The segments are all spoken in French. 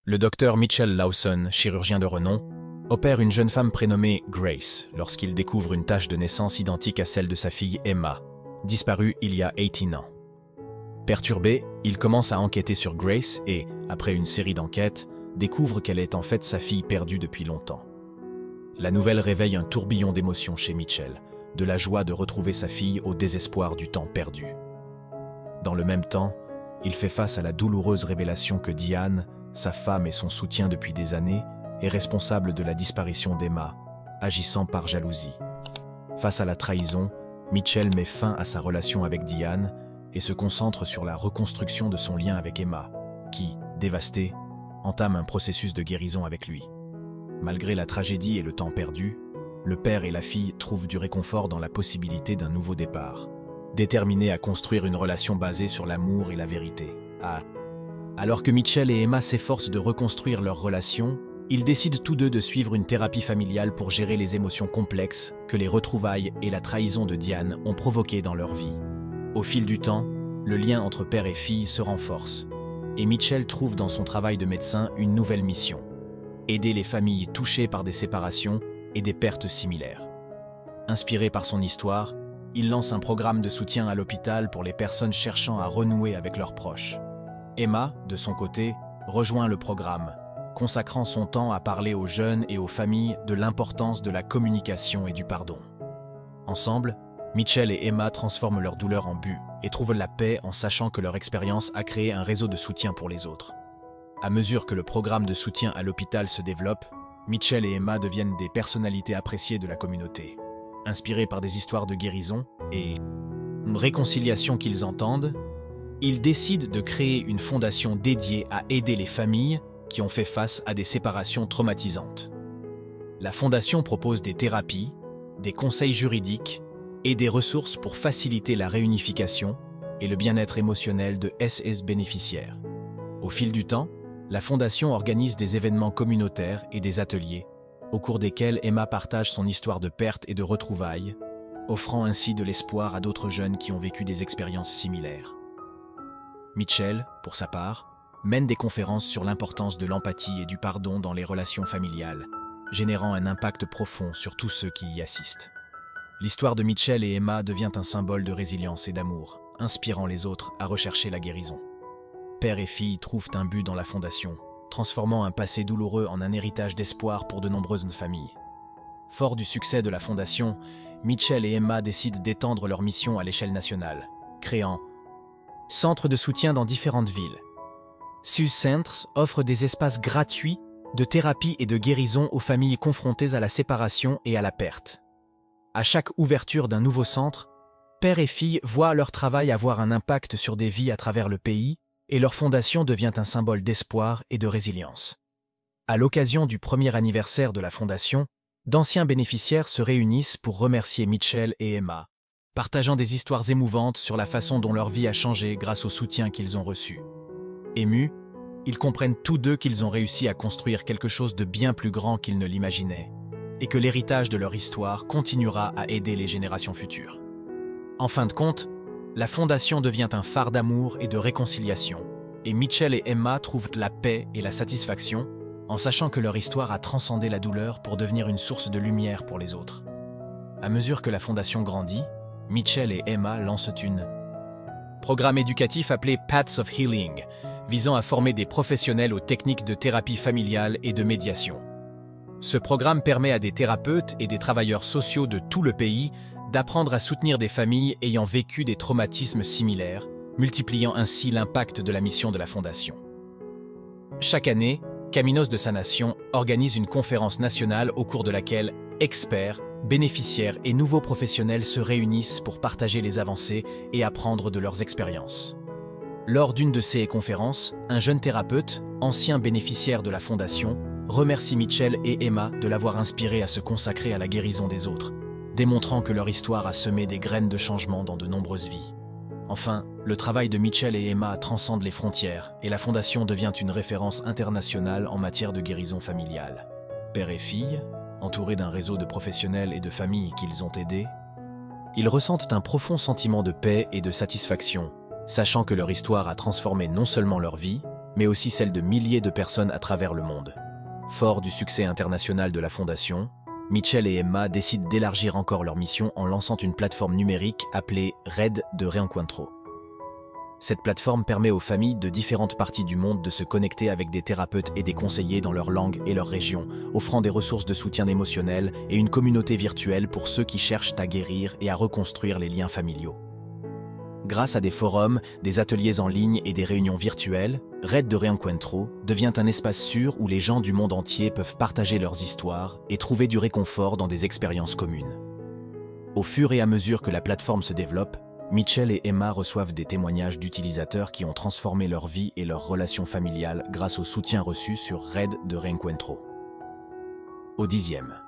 Le docteur Mitchell Lawson, chirurgien de renom, opère une jeune femme prénommée Grace lorsqu'il découvre une tache de naissance identique à celle de sa fille Emma, disparue il y a 18 ans. Perturbé, il commence à enquêter sur Grace et, après une série d'enquêtes, découvre qu'elle est en fait sa fille perdue depuis longtemps. La nouvelle réveille un tourbillon d'émotions chez Mitchell, de la joie de retrouver sa fille au désespoir du temps perdu. Dans le même temps, il fait face à la douloureuse révélation que Diane, sa femme et son soutien depuis des années, est responsable de la disparition d'Emma, agissant par jalousie. Face à la trahison, Mitchell met fin à sa relation avec Diane et se concentre sur la reconstruction de son lien avec Emma, qui, dévastée, entame un processus de guérison avec lui. Malgré la tragédie et le temps perdu, le père et la fille trouvent du réconfort dans la possibilité d'un nouveau départ, déterminés à construire une relation basée sur l'amour et la vérité. Alors que Mitchell et Emma s'efforcent de reconstruire leur relation, ils décident tous deux de suivre une thérapie familiale pour gérer les émotions complexes que les retrouvailles et la trahison de Diane ont provoquées dans leur vie. Au fil du temps, le lien entre père et fille se renforce, et Mitchell trouve dans son travail de médecin une nouvelle mission: aider les familles touchées par des séparations et des pertes similaires. Inspiré par son histoire, il lance un programme de soutien à l'hôpital pour les personnes cherchant à renouer avec leurs proches. Emma, de son côté, rejoint le programme, consacrant son temps à parler aux jeunes et aux familles de l'importance de la communication et du pardon. Ensemble, Mitchell et Emma transforment leur douleur en but et trouvent la paix en sachant que leur expérience a créé un réseau de soutien pour les autres. À mesure que le programme de soutien à l'hôpital se développe, Mitchell et Emma deviennent des personnalités appréciées de la communauté. Inspirés par des histoires de guérison et réconciliation qu'ils entendent, ils décident de créer une fondation dédiée à aider les familles qui ont fait face à des séparations traumatisantes. La fondation propose des thérapies, des conseils juridiques et des ressources pour faciliter la réunification et le bien-être émotionnel de SS bénéficiaires. Au fil du temps, la fondation organise des événements communautaires et des ateliers, au cours desquels Emma partage son histoire de perte et de retrouvailles, offrant ainsi de l'espoir à d'autres jeunes qui ont vécu des expériences similaires. Mitchell, pour sa part, mène des conférences sur l'importance de l'empathie et du pardon dans les relations familiales, générant un impact profond sur tous ceux qui y assistent. L'histoire de Mitchell et Emma devient un symbole de résilience et d'amour, inspirant les autres à rechercher la guérison. Père et fille trouvent un but dans la fondation, transformant un passé douloureux en un héritage d'espoir pour de nombreuses familles. Fort du succès de la fondation, Mitchell et Emma décident d'étendre leur mission à l'échelle nationale, créant centres de soutien dans différentes villes. SUS Centres offre des espaces gratuits de thérapie et de guérison aux familles confrontées à la séparation et à la perte. À chaque ouverture d'un nouveau centre, père et fille voient leur travail avoir un impact sur des vies à travers le pays et leur fondation devient un symbole d'espoir et de résilience. À l'occasion du premier anniversaire de la fondation, d'anciens bénéficiaires se réunissent pour remercier Mitchell et Emma, partageant des histoires émouvantes sur la façon dont leur vie a changé grâce au soutien qu'ils ont reçu. Émus, ils comprennent tous deux qu'ils ont réussi à construire quelque chose de bien plus grand qu'ils ne l'imaginaient, et que l'héritage de leur histoire continuera à aider les générations futures. En fin de compte, la fondation devient un phare d'amour et de réconciliation, et Mitchell et Emma trouvent la paix et la satisfaction en sachant que leur histoire a transcendé la douleur pour devenir une source de lumière pour les autres. À mesure que la fondation grandit, Mitchell et Emma lancent un programme éducatif appelé Paths of Healing, visant à former des professionnels aux techniques de thérapie familiale et de médiation. Ce programme permet à des thérapeutes et des travailleurs sociaux de tout le pays d'apprendre à soutenir des familles ayant vécu des traumatismes similaires, multipliant ainsi l'impact de la mission de la Fondation. Chaque année, Caminos de Sanation organise une conférence nationale au cours de laquelle experts, bénéficiaires et nouveaux professionnels se réunissent pour partager les avancées et apprendre de leurs expériences. Lors d'une de ces conférences, un jeune thérapeute, ancien bénéficiaire de la Fondation, remercie Mitchell et Emma de l'avoir inspiré à se consacrer à la guérison des autres, démontrant que leur histoire a semé des graines de changement dans de nombreuses vies. Enfin, le travail de Mitchell et Emma transcende les frontières et la Fondation devient une référence internationale en matière de guérison familiale. Père et fille, entourés d'un réseau de professionnels et de familles qu'ils ont aidés, ils ressentent un profond sentiment de paix et de satisfaction, sachant que leur histoire a transformé non seulement leur vie, mais aussi celle de milliers de personnes à travers le monde. Fort du succès international de la Fondation, Mitchell et Emma décident d'élargir encore leur mission en lançant une plateforme numérique appelée Red de Reencuentro. Cette plateforme permet aux familles de différentes parties du monde de se connecter avec des thérapeutes et des conseillers dans leur langue et leur région, offrant des ressources de soutien émotionnel et une communauté virtuelle pour ceux qui cherchent à guérir et à reconstruire les liens familiaux. Grâce à des forums, des ateliers en ligne et des réunions virtuelles, Red de Reencuentro devient un espace sûr où les gens du monde entier peuvent partager leurs histoires et trouver du réconfort dans des expériences communes. Au fur et à mesure que la plateforme se développe, Mitchell et Emma reçoivent des témoignages d'utilisateurs qui ont transformé leur vie et leurs relations familiales grâce au soutien reçu sur Red de Reencuentro. Au 10e.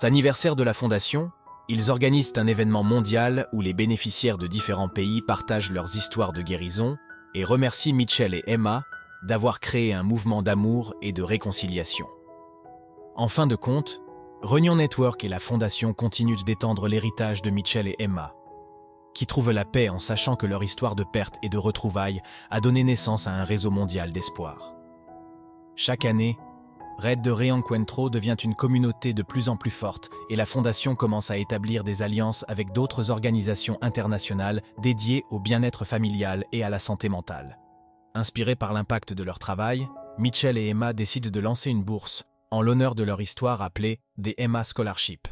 Anniversaire de la Fondation, ils organisent un événement mondial où les bénéficiaires de différents pays partagent leurs histoires de guérison et remercient Mitchell et Emma d'avoir créé un mouvement d'amour et de réconciliation. En fin de compte, Reunion Network et la Fondation continuent d'étendre l'héritage de Mitchell et Emma, qui trouvent la paix en sachant que leur histoire de perte et de retrouvailles a donné naissance à un réseau mondial d'espoir. Chaque année, Red de Reencuentro devient une communauté de plus en plus forte et la Fondation commence à établir des alliances avec d'autres organisations internationales dédiées au bien-être familial et à la santé mentale. Inspirés par l'impact de leur travail, Mitchell et Emma décident de lancer une bourse en l'honneur de leur histoire appelée des Emma Scholarship,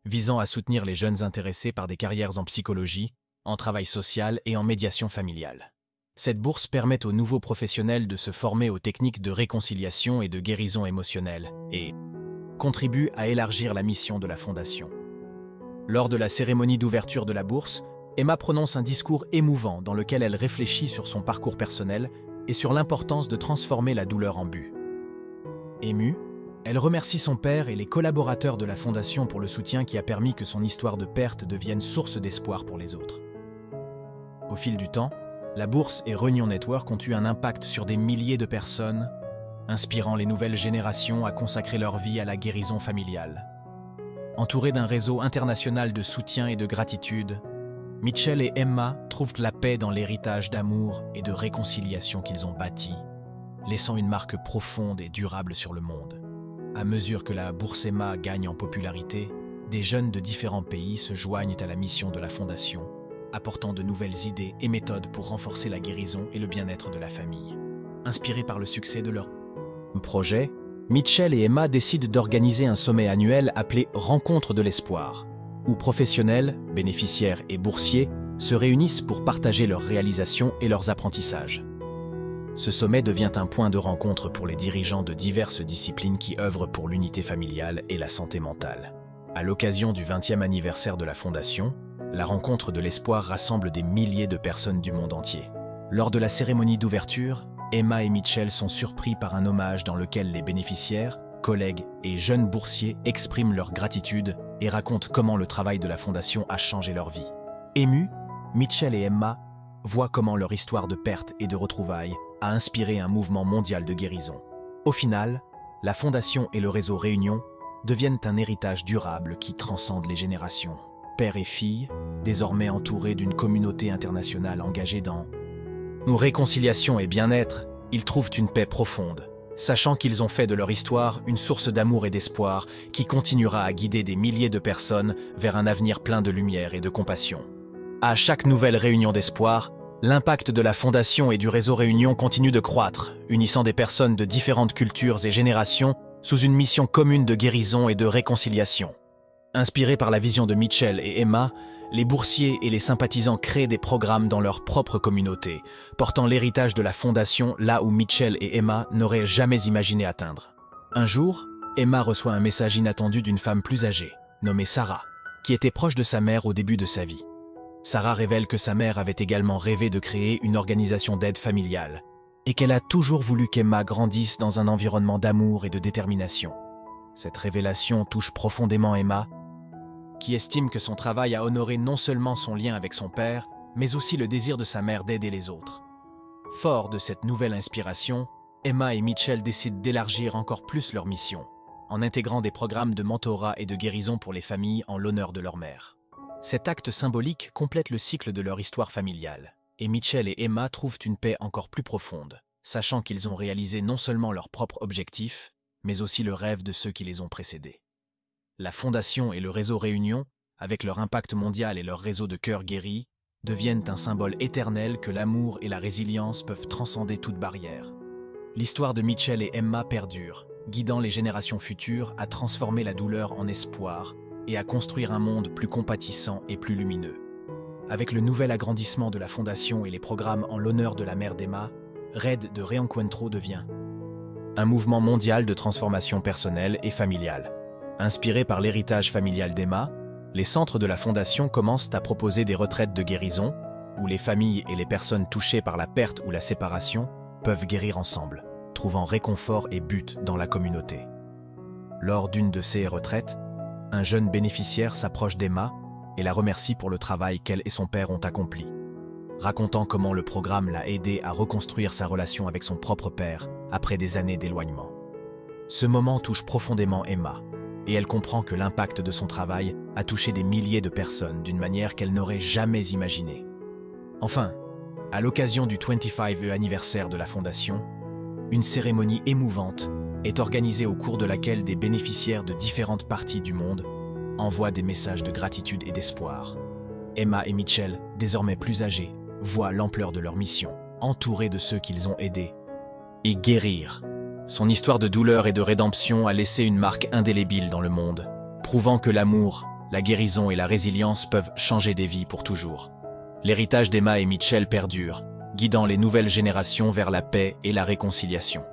visant à soutenir les jeunes intéressés par des carrières en psychologie, en travail social et en médiation familiale. Cette bourse permet aux nouveaux professionnels de se former aux techniques de réconciliation et de guérison émotionnelle et contribue à élargir la mission de la Fondation. Lors de la cérémonie d'ouverture de la bourse, Emma prononce un discours émouvant dans lequel elle réfléchit sur son parcours personnel et sur l'importance de transformer la douleur en but. Émue, elle remercie son père et les collaborateurs de la Fondation pour le soutien qui a permis que son histoire de perte devienne source d'espoir pour les autres. Au fil du temps, la bourse et Reunion Network ont eu un impact sur des milliers de personnes, inspirant les nouvelles générations à consacrer leur vie à la guérison familiale. Entourés d'un réseau international de soutien et de gratitude, Mitchell et Emma trouvent la paix dans l'héritage d'amour et de réconciliation qu'ils ont bâti, laissant une marque profonde et durable sur le monde. À mesure que la bourse Emma gagne en popularité, des jeunes de différents pays se joignent à la mission de la Fondation, apportant de nouvelles idées et méthodes pour renforcer la guérison et le bien-être de la famille. Inspirés par le succès de leur projet, Mitchell et Emma décident d'organiser un sommet annuel appelé Rencontre de l'espoir, où professionnels, bénéficiaires et boursiers se réunissent pour partager leurs réalisations et leurs apprentissages. Ce sommet devient un point de rencontre pour les dirigeants de diverses disciplines qui œuvrent pour l'unité familiale et la santé mentale. À l'occasion du 20e anniversaire de la Fondation, la Rencontre de l'espoir rassemble des milliers de personnes du monde entier. Lors de la cérémonie d'ouverture, Emma et Mitchell sont surpris par un hommage dans lequel les bénéficiaires, collègues et jeunes boursiers expriment leur gratitude et racontent comment le travail de la Fondation a changé leur vie. Émus, Mitchell et Emma voient comment leur histoire de perte et de retrouvailles a inspiré un mouvement mondial de guérison. Au final, la Fondation et le réseau Réunion deviennent un héritage durable qui transcende les générations. Père et fille, désormais entourés d'une communauté internationale engagée dans réconciliation et bien-être, ils trouvent une paix profonde, sachant qu'ils ont fait de leur histoire une source d'amour et d'espoir qui continuera à guider des milliers de personnes vers un avenir plein de lumière et de compassion. À chaque nouvelle réunion d'espoir, l'impact de la Fondation et du réseau Réunion continue de croître, unissant des personnes de différentes cultures et générations sous une mission commune de guérison et de réconciliation. Inspirés par la vision de Mitchell et Emma, les boursiers et les sympathisants créent des programmes dans leur propre communauté, portant l'héritage de la Fondation là où Mitchell et Emma n'auraient jamais imaginé atteindre. Un jour, Emma reçoit un message inattendu d'une femme plus âgée, nommée Sarah, qui était proche de sa mère au début de sa vie. Sarah révèle que sa mère avait également rêvé de créer une organisation d'aide familiale et qu'elle a toujours voulu qu'Emma grandisse dans un environnement d'amour et de détermination. Cette révélation touche profondément Emma, qui estime que son travail a honoré non seulement son lien avec son père, mais aussi le désir de sa mère d'aider les autres. Fort de cette nouvelle inspiration, Emma et Mitchell décident d'élargir encore plus leur mission, en intégrant des programmes de mentorat et de guérison pour les familles en l'honneur de leur mère. Cet acte symbolique complète le cycle de leur histoire familiale, et Mitchell et Emma trouvent une paix encore plus profonde, sachant qu'ils ont réalisé non seulement leur propre objectif, mais aussi le rêve de ceux qui les ont précédés. La Fondation et le réseau Réunion, avec leur impact mondial et leur réseau de cœurs guéris, deviennent un symbole éternel que l'amour et la résilience peuvent transcender toute barrière. L'histoire de Mitchell et Emma perdure, guidant les générations futures à transformer la douleur en espoir et à construire un monde plus compatissant et plus lumineux. Avec le nouvel agrandissement de la Fondation et les programmes en l'honneur de la mère d'Emma, Red de Reencuentro devient un mouvement mondial de transformation personnelle et familiale. Inspiré par l'héritage familial d'Emma, les centres de la Fondation commencent à proposer des retraites de guérison, où les familles et les personnes touchées par la perte ou la séparation peuvent guérir ensemble, trouvant réconfort et but dans la communauté. Lors d'une de ces retraites, un jeune bénéficiaire s'approche d'Emma et la remercie pour le travail qu'elle et son père ont accompli, racontant comment le programme l'a aidé à reconstruire sa relation avec son propre père après des années d'éloignement. Ce moment touche profondément Emma, et elle comprend que l'impact de son travail a touché des milliers de personnes d'une manière qu'elle n'aurait jamais imaginée. Enfin, à l'occasion du 25e anniversaire de la Fondation, une cérémonie émouvante est organisée au cours de laquelle des bénéficiaires de différentes parties du monde envoient des messages de gratitude et d'espoir. Emma et Mitchell, désormais plus âgés, voient l'ampleur de leur mission, entourés de ceux qu'ils ont aidés, et guérir. Son histoire de douleur et de rédemption a laissé une marque indélébile dans le monde, prouvant que l'amour, la guérison et la résilience peuvent changer des vies pour toujours. L'héritage d'Emma et Mitchell perdure, guidant les nouvelles générations vers la paix et la réconciliation.